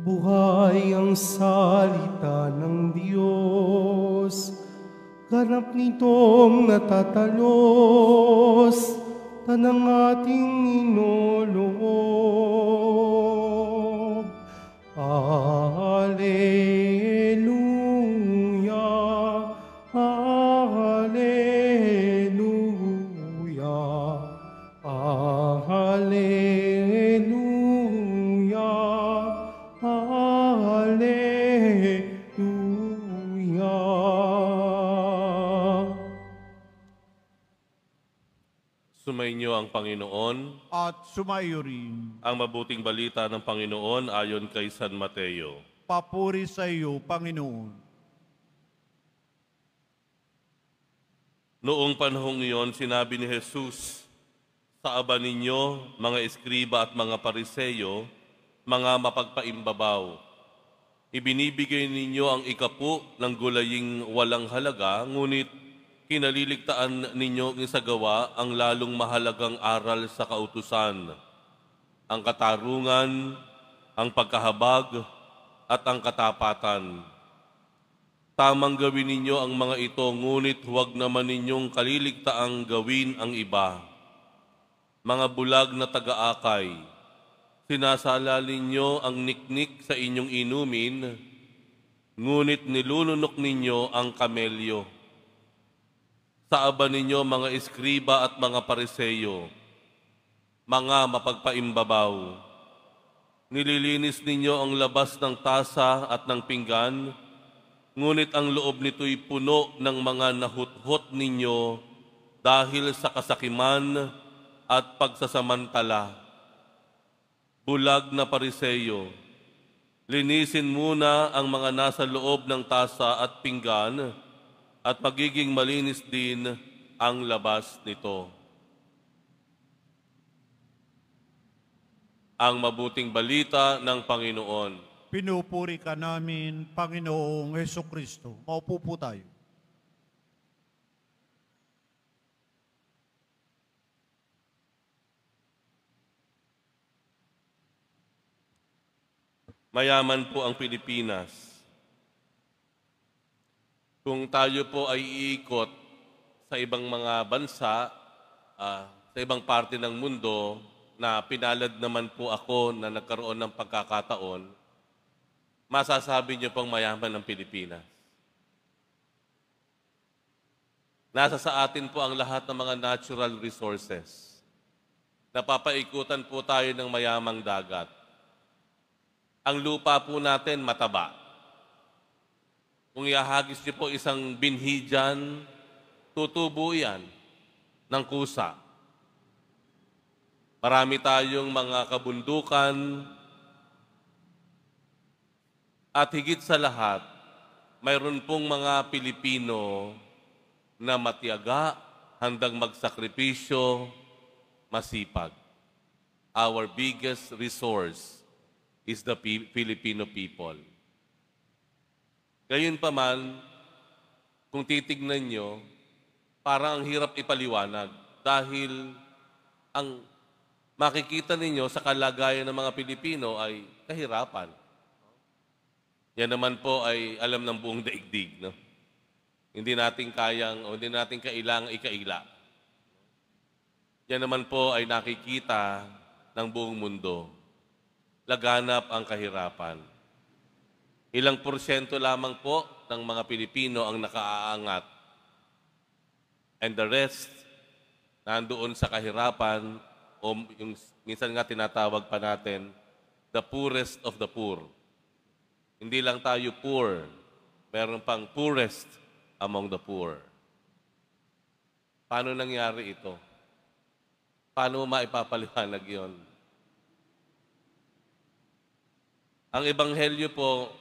Buhay ang salita ng Diyos, ganap nitong natatalos, tanang ating inuloob. Alleluia, Alleluia, Alleluia, Alleluia. Sumainyo ang Panginoon at sumayo rin. ang mabuting balita ng Panginoon ayon kay San Mateo. Papuri sa iyo, Panginoon. Noong panahong iyon, sinabi ni Jesus, sa aba ninyo, mga eskriba at mga pariseyo, mga mapagpaimbabaw. Ibinibigay ninyo ang ikapu ng gulaying walang halaga, ngunit kinaliligtaan ninyo ng isagawa ang lalong mahalagang aral sa kautusan, ang katarungan, ang pagkahabag, at ang katapatan. Tamang gawin ninyo ang mga ito, ngunit huwag naman ninyong kaliligtaang gawin ang iba. Mga bulag na taga-akay, sinasala ninyo ang niknik sa inyong inumin, ngunit nilulunok ninyo ang kamelyo. Sa aba ninyo, mga eskriba at mga pariseyo, mga mapagpaimbabaw, nililinis ninyo ang labas ng tasa at ng pinggan, ngunit ang loob nito'y puno ng mga nahuthot ninyo dahil sa kasakiman at pagsasamantala. Bulag na pariseyo, linisin muna ang mga nasa loob ng tasa at pinggan at magiging malinis din ang labas nito. Ang mabuting balita ng Panginoon. Pinupuri ka namin, Panginoong Hesukristo. Maupo po tayo. Mayaman po ang Pilipinas. Kung tayo po ay iikot sa ibang mga bansa, sa ibang parte ng mundo, na pinalad naman po ako na nagkaroon ng pagkakataon, masasabi niyo pong mayaman ang Pilipinas. Nasa sa atin po ang lahat ng mga natural resources. Napapaikutan po tayo ng mayamang dagat. Ang lupa po natin mataba. Kung ihahagis niyo po isang binhi dyan, tutubo yan ng kusa. Marami tayong mga kabundukan at higit sa lahat, mayroon pong mga Pilipino na matiyaga, handang magsakripisyo, masipag. Our biggest resource is the Filipino people. Gayunpaman, kung titignan nyo, parang ang hirap ipaliwanag dahil ang makikita ninyo sa kalagayan ng mga Pilipino ay kahirapan. Yan naman po ay alam ng buong daigdig. No? Hindi natin kayang o hindi natin kailangang ikaila. Yan naman po ay nakikita ng buong mundo. Laganap ang kahirapan. Ilang porsyento lamang po ng mga Pilipino ang nakaaangat. And the rest, nandoon sa kahirapan, o yung minsan nga tinatawag pa natin, the poorest of the poor. Hindi lang tayo poor, meron pang poorest among the poor. Paano nangyari ito? Paano maipapaliwanag yon? Ang Ebanghelyo po,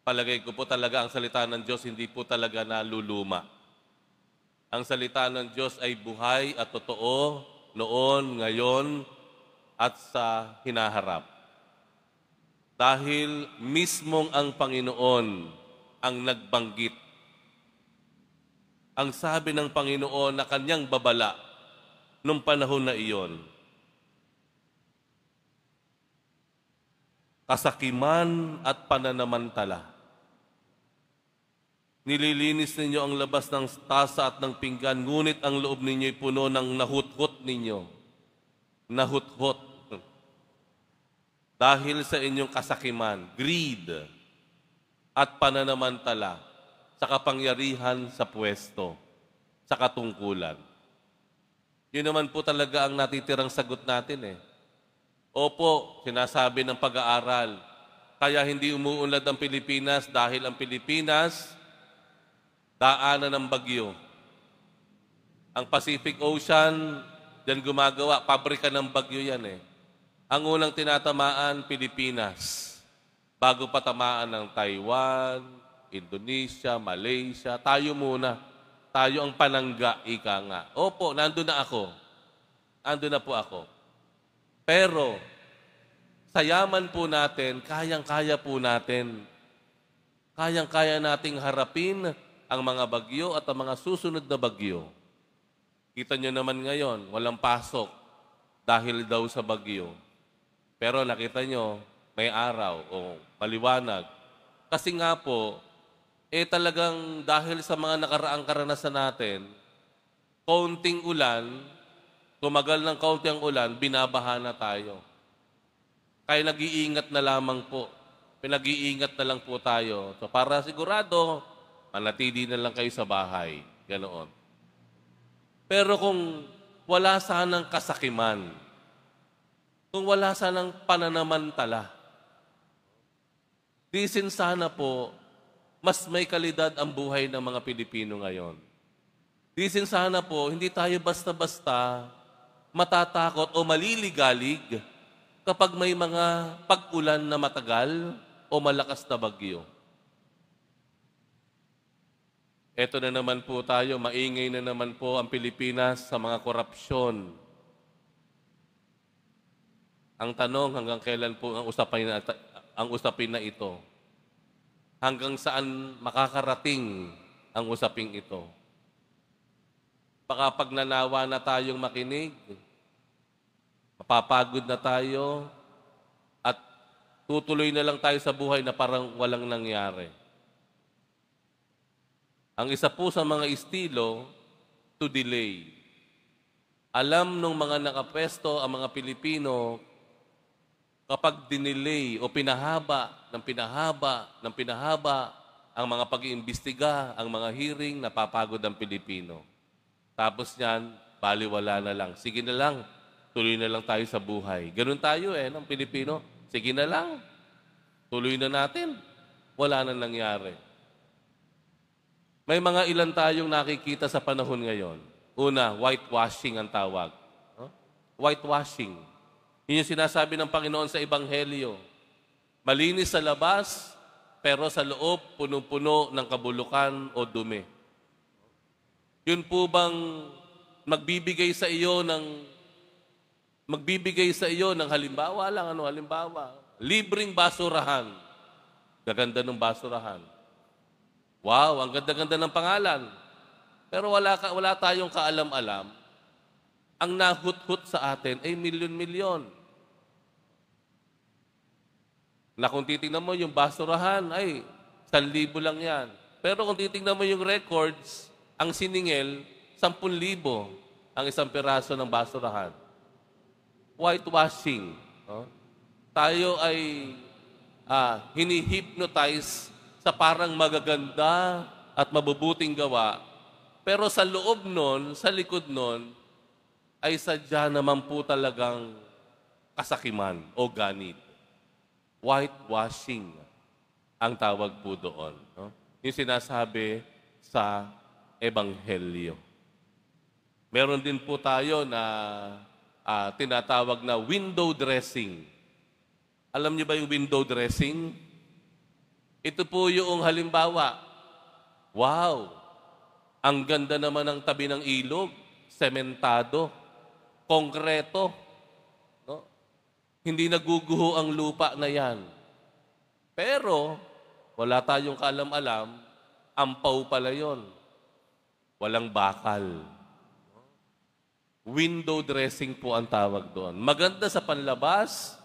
palagay ko po talaga ang salita ng Diyos hindi po talaga naluluma. Ang salita ng Diyos ay buhay at totoo noon, ngayon, at sa hinaharap. Dahil mismong ang Panginoon ang nagbanggit ang sabi ng Panginoon na kanyang babala nung panahon na iyon. Kasakiman at pananamantala. Nililinis ninyo ang labas ng tasa at ng pinggan, ngunit ang loob ninyo'y puno ng nahuthot ninyo. Nahuthot. Dahil sa inyong kasakiman, greed, at pananamantala sa kapangyarihan sa pwesto, sa katungkulan. Yun naman po talaga ang natitirang sagot natin eh. Opo, sinasabi ng pag-aaral, kaya hindi umuunlad ang Pilipinas dahil ang Pilipinas, daanan ng bagyo. Ang Pacific Ocean, diyan gumagawa, pabrika ng bagyo yan eh. Ang unang tinatamaan, Pilipinas. Bago patamaan ng Taiwan, Indonesia, Malaysia, tayo muna. Tayo ang panangga, ika nga. Opo, nandun na ako. Nandun na po ako. Pero, sa yaman po natin, kayang-kaya po natin. Kayang-kaya nating harapin ang mga bagyo at ang mga susunod na bagyo. Kita nyo naman ngayon, walang pasok dahil daw sa bagyo. Pero nakita nyo, may araw o maliwanag. Kasi nga po, talagang dahil sa mga nakaraang karanasan natin, kaunting ulan, tumagal ng kaunti ang ulan, binabaha na tayo. Kaya nag-iingat na lamang po. Pinag-iingat na lang po tayo. So para sigurado, manatili na lang kayo sa bahay. Ganoon. Pero kung wala sanang kasakiman, kung wala sanang pananamantala, disin sana po, mas may kalidad ang buhay ng mga Pilipino ngayon. Disin sana po, hindi tayo basta-basta matatakot o maliligalig kapag may mga pag-ulan na matagal o malakas na bagyo. Eto na naman po tayo, maingay na naman po ang Pilipinas sa mga korupsyon. Ang tanong, hanggang kailan po ang usapin na ito? Hanggang saan makakarating ang usaping ito? Baka pag nanawa na tayong makinig, mapapagod na tayo, at tutuloy na lang tayo sa buhay na parang walang nangyari. Ang isa po sa mga estilo, to delay. Alam ng mga nakapwesto ang mga Pilipino, kapag dinelay o pinahaba ang mga pag-iimbestiga, ang mga hearing, napapagod ang Pilipino. Tapos niyan, baliwala na lang. Sige na lang, tuloy na lang tayo sa buhay. Ganun tayo ng Pilipino. Sige na lang, tuloy na natin. Wala na nangyari. May mga ilan tayong nakikita sa panahon ngayon. Una, whitewashing ang tawag. Whitewashing. Yun yung sinasabi ng Panginoon sa Ebanghelyo. Malinis sa labas, pero sa loob, puno-puno ng kabulukan o dumi. Yun po bang magbibigay sa iyo ng halimbawa lang, halimbawa, libreng basurahan. Gaganda ng basurahan. Wow, ang ganda-ganda ng pangalan. Pero wala tayong kaalam-alam. Ang nahuthut sa atin ay milyon-milyon. Na kung titingnan mo yung basurahan, ay 1,000 lang yan. Pero kung titingnan mo yung records, ang siningil, 10,000 ang isang piraso ng basurahan. Whitewashing. Tayo ay hini-hypnotize sa parang magaganda at mabubuting gawa. Pero sa loob nun, sa likod nun, ay sadya naman po talagang kasakiman o ganid. Whitewashing ang tawag po doon. Yung sinasabi sa Ebanghelyo. Meron din po tayo na tinatawag na window dressing. Alam niyo ba yung window dressing? Ito po yung halimbawa. Wow! Ang ganda naman ng tabi ng ilog. Sementado. Konkreto. No? Hindi naguguho ang lupa na yan. Pero, wala tayong kaalam-alam, ampaw pala yon. walang bakal. Window dressing po ang tawag doon. Maganda sa panlabas,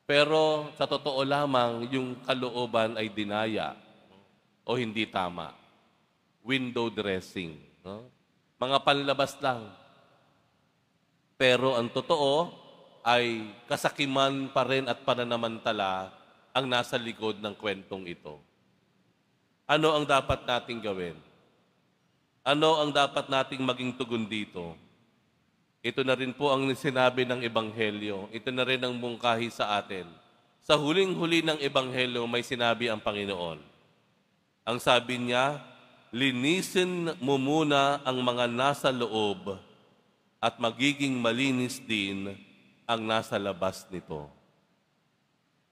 pero sa totoo lamang, yung kalooban ay dinaya o hindi tama. Window dressing. No? Mga panlabas lang. Pero ang totoo ay kasakiman pa rin at pananamantala ang nasa likod ng kwentong ito. Ano ang dapat nating gawin? Ano ang dapat nating maging tugon dito? Ito na rin po ang sinabi ng Ebanghelyo. Ito na rin ang mungkahi sa atin. Sa huling-huli ng Ebanghelyo, may sinabi ang Panginoon. Ang sabi niya, linisin mo muna ang mga nasa loob at magiging malinis din ang nasa labas nito.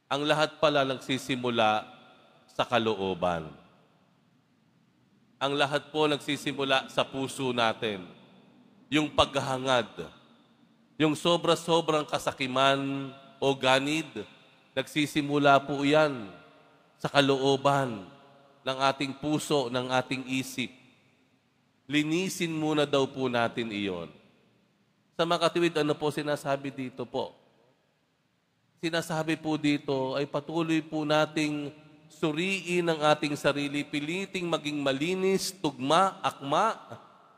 Ang lahat pala nagsisimula sa kalooban. Ang lahat po nagsisimula sa puso natin. Yung paghahangad, yung sobra-sobrang kasakiman o ganid, nagsisimula po yan sa kalooban ng ating puso, ng ating isip. Linisin muna daw po natin iyon. Sa makatiwid, ano po sinasabi dito po? Sinasabi po dito ay patuloy po nating suriin ang ating sarili, piliting maging malinis, tugma, akma,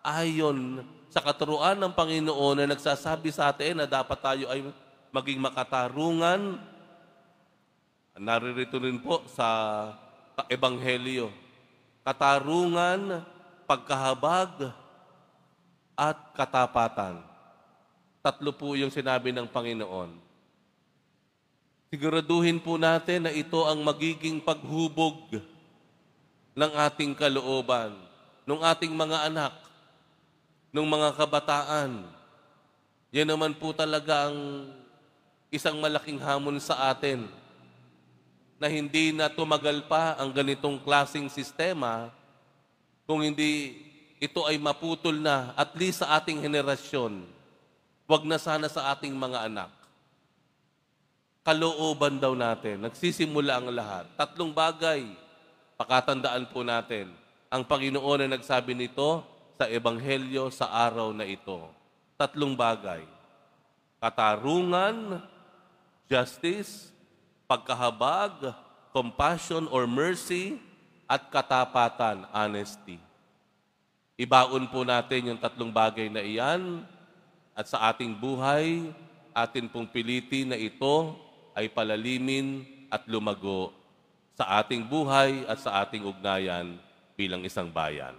ayon sa katuruan ng Panginoon na nagsasabi sa atin na dapat tayo ay maging makatarungan. Naririto rin po sa Ebanghelyo. Katarungan, pagkahabag, at katapatan. Tatlo po yung sinabi ng Panginoon. Siguraduhin po natin na ito ang magiging paghubog ng ating kalooban, ng ating mga anak, ng mga kabataan. Yan naman po talaga ang isang malaking hamon sa atin na hindi na tumagal pa ang ganitong klaseng sistema kung hindi ito ay maputol na at least sa ating henerasyon. Wag na sana sa ating mga anak. Kalooban daw natin. Nagsisimula ang lahat. Tatlong bagay. Pakatandaan po natin. Ang Panginoon na nagsabi nito sa Ebanghelyo sa araw na ito. Tatlong bagay. Katarungan, justice, pagkahabag, compassion or mercy, at katapatan, honesty. Ibaon po natin yung tatlong bagay na iyan at sa ating buhay, atin pong pilitin na ito ay palalimin at lumago sa ating buhay at sa ating ugnayan bilang isang bayan.